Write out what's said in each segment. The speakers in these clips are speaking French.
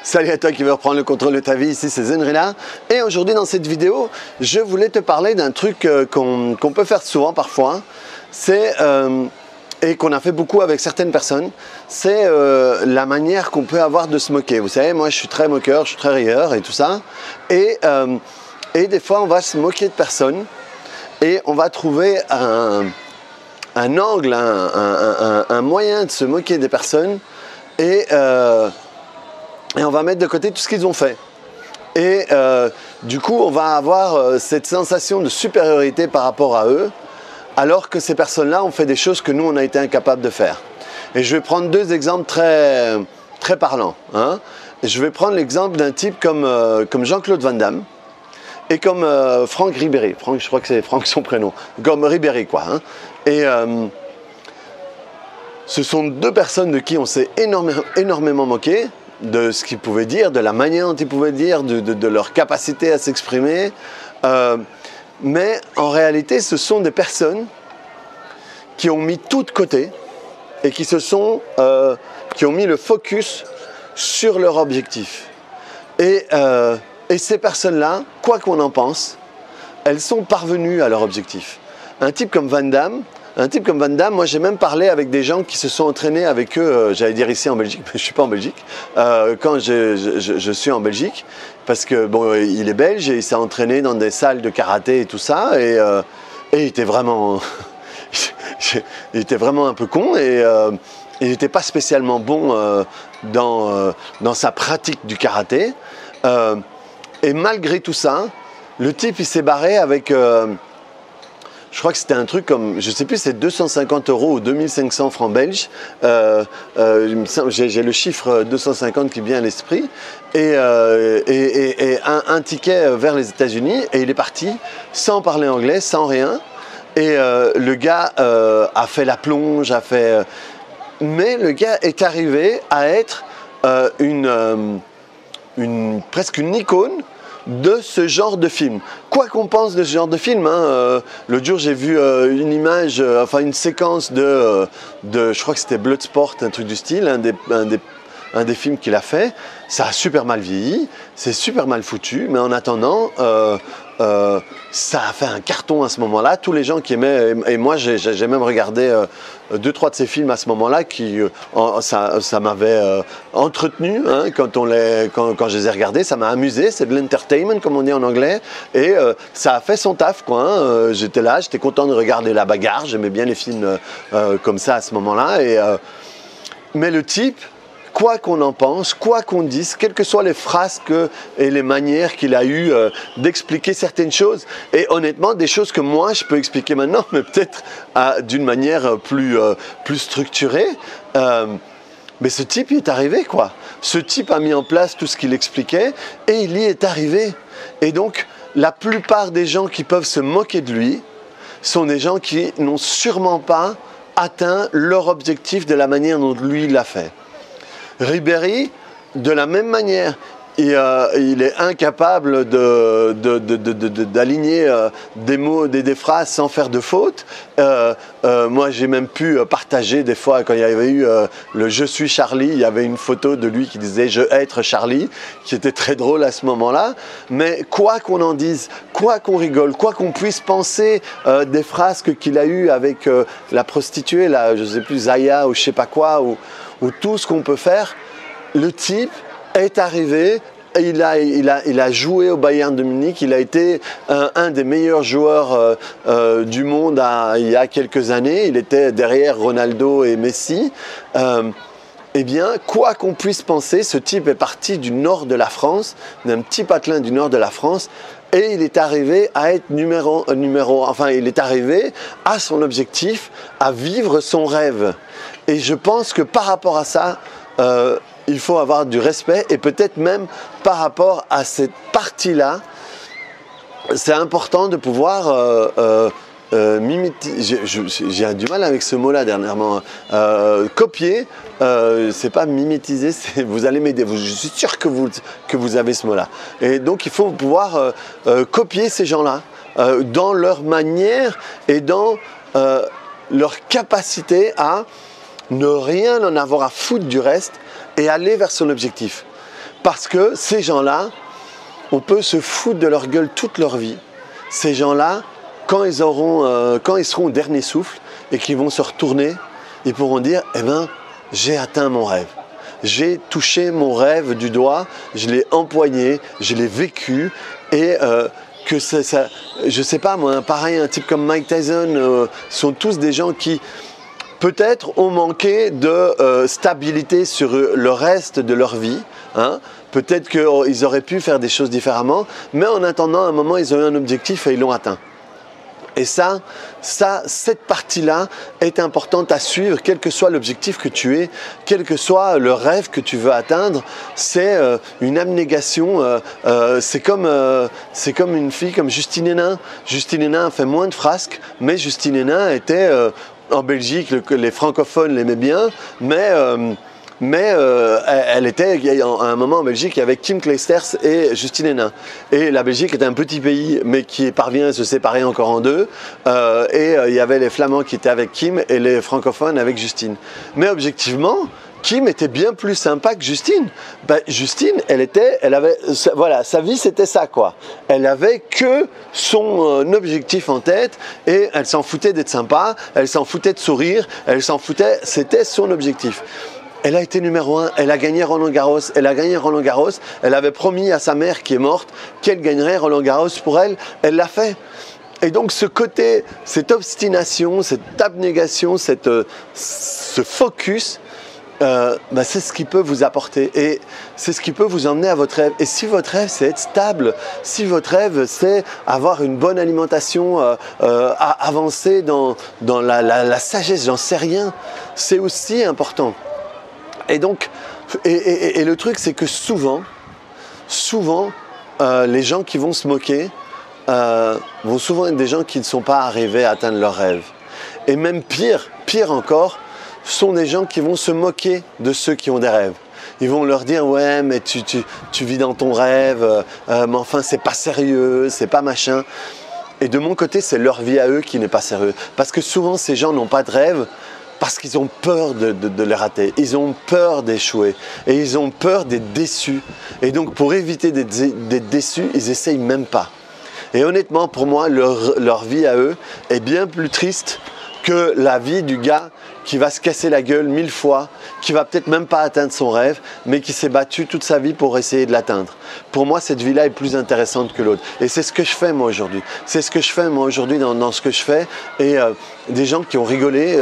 Salut à toi qui veux reprendre le contrôle de ta vie, ici c'est Zenrela. Et aujourd'hui dans cette vidéo, je voulais te parler d'un truc qu'on peut faire souvent parfois. C'est, et qu'on a fait beaucoup avec certaines personnes, c'est la manière qu'on peut avoir de se moquer. Vous savez, moi je suis très moqueur, je suis très rieur et tout ça. Et des fois on va se moquer de personnes et on va trouver un angle, un moyen de se moquer des personnes et on va mettre de côté tout ce qu'ils ont fait. Et du coup, on va avoir cette sensation de supériorité par rapport à eux, alors que ces personnes-là ont fait des choses que nous, on a été incapables de faire. Et je vais prendre deux exemples très parlants. Hein. Je vais prendre l'exemple d'un type comme Jean-Claude Van Damme et comme Franck Ribéry. Franck, je crois que c'est Franck son prénom. Comme Ribéry, quoi. Hein. Et ce sont deux personnes de qui on s'est énormément moqué, de ce qu'ils pouvaient dire, de la manière dont ils pouvaient dire, de leur capacité à s'exprimer. Mais en réalité, ce sont des personnes qui ont mis tout de côté et qui ont mis le focus sur leur objectif. Et ces personnes-là, quoi qu'on en pense, elles sont parvenues à leur objectif. Un type comme Van Damme, moi j'ai même parlé avec des gens qui se sont entraînés avec eux, j'allais dire ici en Belgique, mais je ne suis pas en Belgique, quand je suis en Belgique, parce que bon, il est belge et il s'est entraîné dans des salles de karaté et tout ça, et il était vraiment, il était vraiment un peu con, et il n'était pas spécialement bon dans sa pratique du karaté, et malgré tout ça, le type il s'est barré avec... je crois que c'était un truc comme, je ne sais plus, c'est 250 € ou 2500 francs belges. J'ai le chiffre 250 qui vient à l'esprit. Et un ticket vers les États-Unis. Et il est parti sans parler anglais, sans rien. Et le gars a fait la plonge, mais le gars est arrivé à être presque une icône de ce genre de film. Quoi qu'on pense de ce genre de film, hein, l'autre jour j'ai vu une image, une séquence de je crois que c'était Bloodsport, un truc du style, un des films qu'il a fait. Ça a super mal vieilli, c'est super mal foutu, mais en attendant, ça a fait un carton à ce moment-là. Tous les gens qui aimaient, et moi j'ai même regardé 2-3 de ces films à ce moment-là, ça m'avait entretenu hein, quand je les ai regardés, ça m'a amusé, c'est de l'entertainment comme on dit en anglais, et ça a fait son taf, quoi. Hein. J'étais là, j'étais content de regarder la bagarre, j'aimais bien les films comme ça à ce moment-là, mais le type, quoi qu'on en pense, quoi qu'on dise, quelles que soient les phrases et les manières qu'il a eu d'expliquer certaines choses, et honnêtement des choses que moi je peux expliquer maintenant, mais peut-être d'une manière plus structurée, mais ce type il est arrivé, quoi. Ce type a mis en place tout ce qu'il expliquait et il y est arrivé. Et donc la plupart des gens qui peuvent se moquer de lui sont des gens qui n'ont sûrement pas atteint leur objectif de la manière dont lui l'a fait. Ribéry, de la même manière, il est incapable d'aligner des mots, des phrases sans faire de faute. Moi, j'ai même pu partager des fois, quand il y avait eu le « Je suis Charlie », il y avait une photo de lui qui disait « Je être Charlie », qui était très drôle à ce moment-là. Mais quoi qu'on en dise, quoi qu'on rigole, quoi qu'on puisse penser des phrases qu'il a eues avec la prostituée, là, je ne sais plus, Zaya ou je ne sais pas quoi, ou tout ce qu'on peut faire, le type est arrivé, il a joué au Bayern de Munich, il a été un des meilleurs joueurs du monde il y a quelques années, il était derrière Ronaldo et Messi. Eh bien, quoi qu'on puisse penser, ce type est parti du nord de la France, d'un petit patelin du nord de la France, et il est arrivé à être il est arrivé à son objectif, à vivre son rêve. Et je pense que par rapport à ça, il faut avoir du respect, et peut-être même par rapport à cette partie-là, c'est important de pouvoir j'ai du mal avec ce mot-là dernièrement. Copier, c'est pas mimétiser, vous allez m'aider. Je suis sûr que vous avez ce mot-là. Et donc il faut pouvoir copier ces gens-là dans leur manière et dans leur capacité à ne rien en avoir à foutre du reste et aller vers son objectif. Parce que ces gens-là, on peut se foutre de leur gueule toute leur vie. Ces gens-là, quand ils seront au dernier souffle et qu'ils vont se retourner, ils pourront dire « Eh bien, j'ai atteint mon rêve. J'ai touché mon rêve du doigt, je l'ai empoigné, je l'ai vécu et que ça, je sais pas moi, pareil, un type comme Mike Tyson, sont tous des gens qui peut-être ont manqué de stabilité sur le reste de leur vie. Hein. Peut-être qu'ils auraient pu faire des choses différemment, mais en attendant, à un moment, ils ont eu un objectif et ils l'ont atteint. Et cette partie-là est importante à suivre, quel que soit l'objectif que tu aies, quel que soit le rêve que tu veux atteindre. C'est une abnégation. C'est comme une fille comme Justine Hénin. Justine Hénin a fait moins de frasques, mais Justine Hénin était en Belgique, les francophones l'aimaient bien, mais elle était, à un moment en Belgique, il y avait Kim Clijsters et Justine Hénin. Et la Belgique était un petit pays, mais qui parvient à se séparer encore en deux. Il y avait les Flamands qui étaient avec Kim et les francophones avec Justine. Mais objectivement, Kim était bien plus sympa que Justine. Ben, Justine, voilà, sa vie c'était ça quoi. Elle avait que son objectif en tête et elle s'en foutait d'être sympa, elle s'en foutait de sourire, elle s'en foutait, c'était son objectif. Elle a été numéro 1, elle a gagné Roland-Garros, elle avait promis à sa mère qui est morte qu'elle gagnerait Roland-Garros pour elle, elle l'a fait. Et donc ce côté, cette obstination, cette abnégation, ce focus, c'est ce qui peut vous apporter et c'est ce qui peut vous emmener à votre rêve. Et si votre rêve c'est être stable, si votre rêve c'est avoir une bonne alimentation, avancer dans la sagesse, j'en sais rien, c'est aussi important. Et donc, et le truc c'est que souvent, les gens qui vont se moquer vont souvent être des gens qui ne sont pas arrivés à atteindre leur rêve. Et même pire encore, sont des gens qui vont se moquer de ceux qui ont des rêves. Ils vont leur dire « Ouais, mais tu vis dans ton rêve, mais enfin, c'est pas sérieux, c'est pas machin. » Et de mon côté, c'est leur vie à eux qui n'est pas sérieux. Parce que souvent, ces gens n'ont pas de rêve parce qu'ils ont peur de les rater. Ils ont peur d'échouer. Et ils ont peur d'être déçus. Et donc, pour éviter d'être déçus, ils essayent même pas. Et honnêtement, pour moi, leur vie à eux est bien plus triste que la vie du gars qui va se casser la gueule 1000 fois, qui va peut-être même pas atteindre son rêve, mais qui s'est battu toute sa vie pour essayer de l'atteindre. Pour moi, cette vie-là est plus intéressante que l'autre. Et c'est ce que je fais moi aujourd'hui. C'est ce que je fais moi aujourd'hui dans ce que je fais. Et des gens qui ont rigolé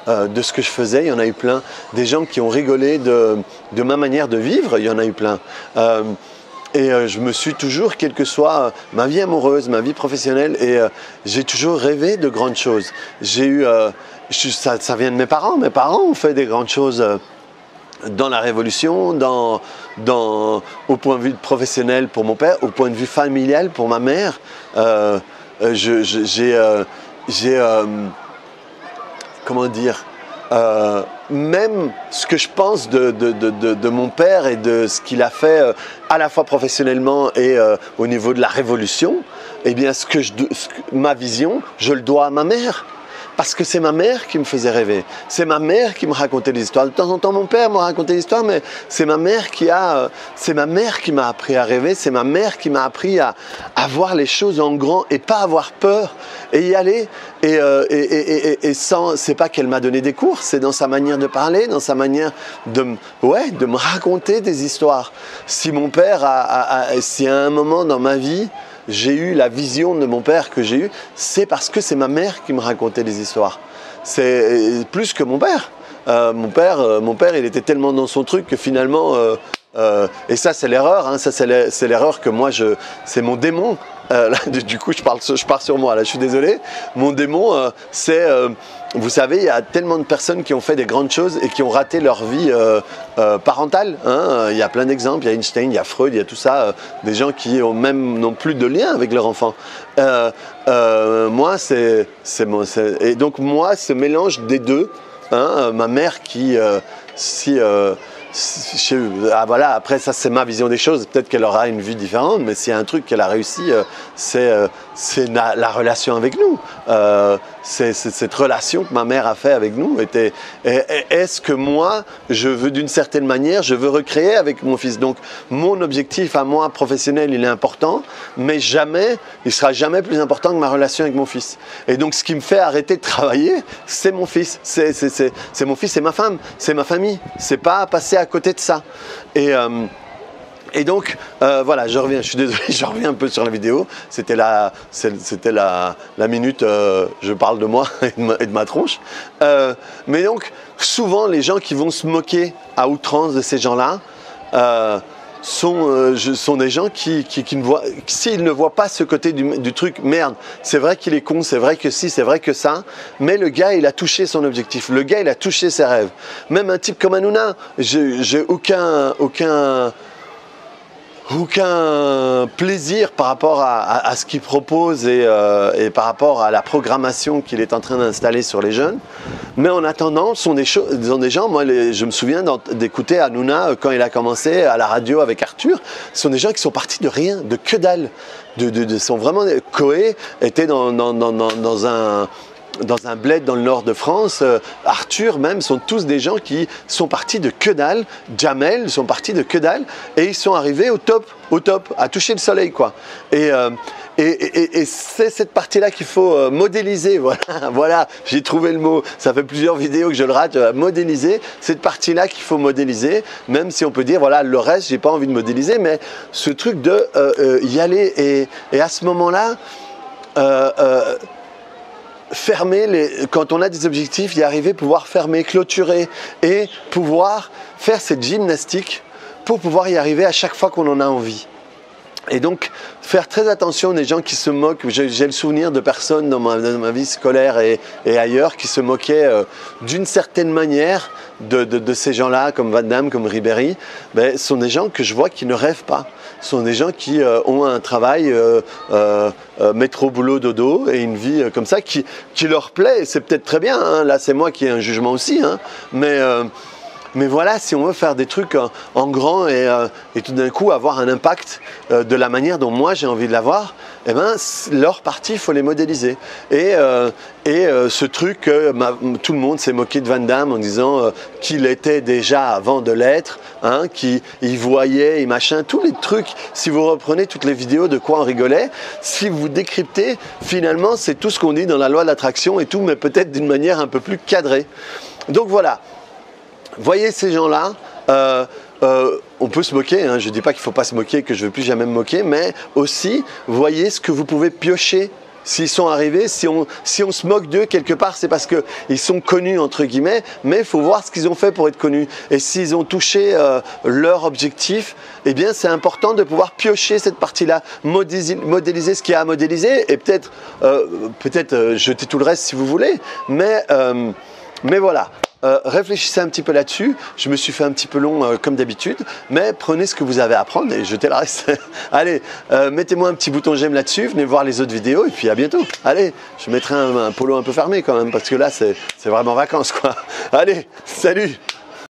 de ce que je faisais, il y en a eu plein. Des gens qui ont rigolé de ma manière de vivre, il y en a eu plein. Et je me suis toujours, quelle que soit ma vie amoureuse, ma vie professionnelle, et j'ai toujours rêvé de grandes choses. J'ai eu, ça vient de mes parents. Mes parents ont fait des grandes choses dans la Révolution, au point de vue professionnel pour mon père, au point de vue familial pour ma mère. Comment dire, même ce que je pense de mon père et de ce qu'il a fait à la fois professionnellement et au niveau de la Révolution, eh bien ma vision, je le dois à ma mère. Parce que c'est ma mère qui me faisait rêver. C'est ma mère qui me racontait des histoires. De temps en temps, mon père m'a raconté des histoires, mais c'est ma mère qui m'a appris à rêver. C'est ma mère qui m'a appris à voir les choses en grand et pas avoir peur et y aller. C'est pas qu'elle m'a donné des cours, c'est dans sa manière de parler, dans sa manière de me raconter des histoires. Si mon père si à un moment dans ma vie, j'ai eu la vision de mon père que j'ai eue, c'est parce que c'est ma mère qui me racontait des histoires. C'est plus que mon père. Mon père, il était tellement dans son truc que finalement, et ça c'est l'erreur, hein, ça c'est l'erreur que moi c'est mon démon. Du coup, je pars sur moi, là, je suis désolé. Mon démon, vous savez, il y a tellement de personnes qui ont fait des grandes choses et qui ont raté leur vie parentale. Hein. Il y a plein d'exemples, il y a Einstein, il y a Freud, il y a tout ça, des gens qui n'ont plus de lien avec leur enfant. Moi, et donc moi, ce mélange des deux, hein, ma mère qui, voilà, après ça c'est ma vision des choses, peut-être qu'elle aura une vie différente, mais s'il y a un truc qu'elle a réussi, c'est la relation avec nous. cette relation que ma mère a fait avec nous est-ce que moi, je veux d'une certaine manière, je veux recréer avec mon fils. Donc mon objectif à moi professionnel, il est important, mais jamais, il sera jamais plus important que ma relation avec mon fils. Et donc ce qui me fait arrêter de travailler, c'est mon fils, c'est mon fils, c'est ma femme, c'est ma famille. C'est pas passer à côté de ça. Et donc, voilà, je reviens, je suis désolé, je reviens un peu sur la vidéo. C'était la minute, je parle de moi et de ma tronche. Mais donc, souvent, les gens qui vont se moquer à outrance de ces gens-là sont des gens qui ne voient, s'ils ne voient pas ce côté du truc, merde, c'est vrai qu'il est con, c'est vrai que si, c'est vrai que ça, mais le gars, il a touché son objectif. Le gars, il a touché ses rêves. Même un type comme Hanouna, j'ai aucun plaisir par rapport à ce qu'il propose et par rapport à la programmation qu'il est en train d'installer sur les jeunes. Mais en attendant, ce sont des gens, moi je me souviens d'écouter Hanouna quand il a commencé à la radio avec Arthur, ce sont des gens qui sont partis de rien, de que dalle, sont vraiment... Koé était dans un bled dans le nord de France, Arthur même, sont tous des gens qui sont partis de que dalle, Jamel sont partis de que dalle, et ils sont arrivés au top, à toucher le soleil, quoi. Et c'est cette partie-là qu'il faut modéliser, voilà, j'ai trouvé le mot, ça fait plusieurs vidéos que je le rate, modéliser, cette partie-là qu'il faut modéliser, même si on peut dire, voilà, le reste, j'ai pas envie de modéliser, mais ce truc de y aller, et à ce moment-là, quand on a des objectifs, y arriver, pouvoir fermer, clôturer et pouvoir faire cette gymnastique pour pouvoir y arriver à chaque fois qu'on en a envie. Et donc, faire très attention des gens qui se moquent. J'ai le souvenir de personnes dans ma vie scolaire et ailleurs qui se moquaient d'une certaine manière de ces gens-là, comme Van Damme, comme Ribéry. Ce sont des gens que je vois qui ne rêvent pas. Ce sont des gens qui ont un travail métro, boulot, dodo et une vie comme ça qui leur plaît. Et c'est peut-être très bien, hein. Là, c'est moi qui ai un jugement aussi, hein. Mais voilà, si on veut faire des trucs en grand et tout d'un coup avoir un impact de la manière dont moi j'ai envie de l'avoir, eh ben, leur partie, il faut les modéliser. Et ce truc, tout le monde s'est moqué de Van Damme en disant qu'il était déjà avant de l'être, hein, qu'il voyait et machin, tous les trucs, si vous reprenez toutes les vidéos de quoi on rigolait, si vous décryptez, finalement, c'est tout ce qu'on dit dans la loi de l'attraction et tout, mais peut-être d'une manière un peu plus cadrée. Donc voilà. Voyez ces gens-là, on peut se moquer, hein, je ne dis pas qu'il ne faut pas se moquer, que je ne veux plus jamais me moquer, mais aussi, voyez ce que vous pouvez piocher s'ils sont arrivés. Si on se moque d'eux, quelque part, c'est parce qu'ils sont connus, entre guillemets, mais il faut voir ce qu'ils ont fait pour être connus. Et s'ils ont touché leur objectif, eh bien, c'est important de pouvoir piocher cette partie-là, modéliser ce qu'il y a à modéliser, et peut-être jeter tout le reste si vous voulez, mais voilà. Réfléchissez un petit peu là-dessus. Je me suis fait un petit peu long comme d'habitude, mais prenez ce que vous avez à prendre et jetez le reste. Allez, mettez-moi un petit bouton j'aime là-dessus, venez voir les autres vidéos et puis à bientôt. Allez, je mettrai un polo un peu fermé quand même parce que là c'est vraiment vacances, quoi. Allez, salut!